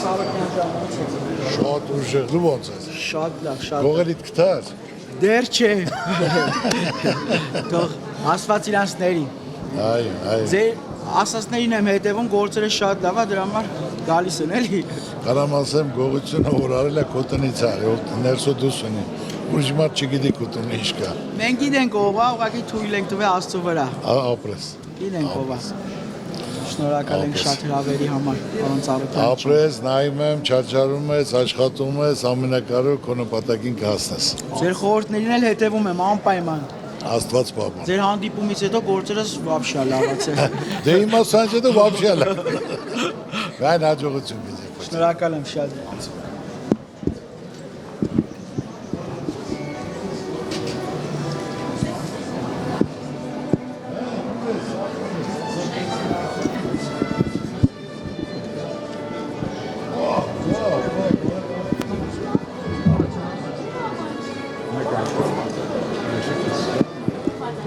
Ծառուկյան ժամանակ է։ Շատ ուժեղ դու ոնց ես։ Շատ լավ, շատ։ Գողերիդ գտար։ Դեռ չէ։ Թող ասված իրանցներին։ Այ։ Ձեր ասածներին եմ հետևում, գործերը շատ լավ է, դրա համար գալիս են էլի։ Կարամ ասեմ գողությունը որ արել է քո տնից է, ներսո դուս ունի։ Ուրիշ մարդ չգիտի քո տնը ինչ կա։ Մենք գիտենք ով է, ուղղակի թույլ ենք տվել Աստծո վրա։ Ապրես։ Գիտենք ով է։ Շնորհակալ ենք շատ հրավերի համար, պարոն Ծառուկյան։ Ապրես, նայում եմ, չարչարում ես, աշխատում ես, ամենակարևորը քո նպատակին կհասնես։ Ձեր խորհուրդներին էլ հետևում եմ անպայման։ Աստված պահպան։ Ձեր հանդիպումից հետո գործերս վաբշա լավացել։ Դե իմ ասանջը դու վաբշել ես։ Գայն հաջողություն գիտեք։ Շնորհակալ եմ շատ։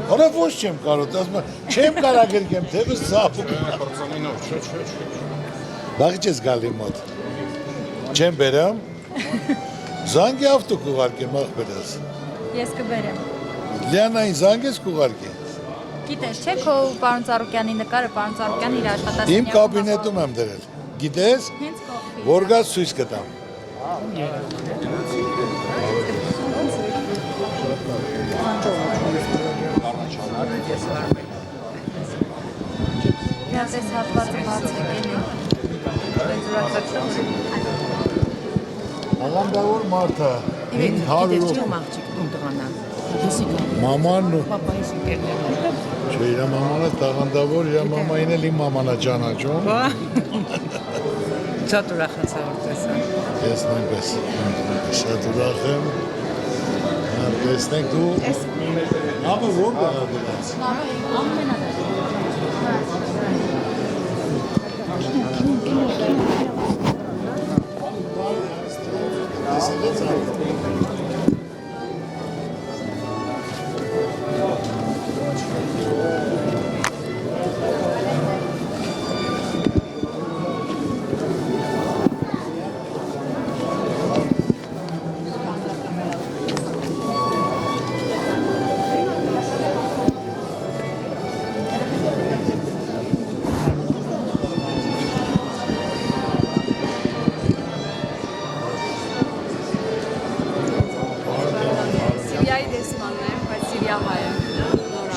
Հորա ոչ չեմ կարող, ասում եմ, չեմ կարող գրկեմ, թեպս ծափում։ Բաղի չես գալի մոտ։ Չեմ բերեմ։ Զանգի ավտո կուղարկեմ, աղբերս։ Ես կբերեմ։ Լիանային զանգ ես կուղարկի։ Գիտես, չէ՞ քո պարոն Ծառուկյանի նկարը, պարոն Ծառուկյանի իր աշխատասենյակում։ Իմ կաբինետում եմ դրել։ Գիտես, Հենց կողքի։ որ գազ ցույց կտամ։ Ես հատվածը բաց եկել եմ։ Աղանդավոր մարդը, 500 Մաման ու Չէ, իր մամանը տաղանդավոր, իր մամային էլ իմ մամանա ճանաչում։ Շատ ուրախացա որ տեսա։ Ես նույնպես շատ ուրախ եմ։ Տեսնենք դու նավը որ գնաց։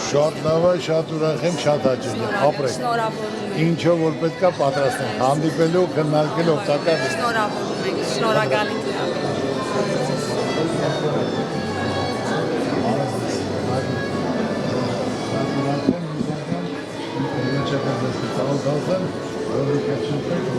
Շատ լավ է, շատ ուրախ եմ, շատ հաճելի եմ, ապրեք։ Շնորհավորում եմ։ Ինչը որ պետք է պատրաստենք, հանդիպելու, քննարկելու, օգտակար։ Շնորհավորում եմ։ Շնորհակալի Ուրախ եմ,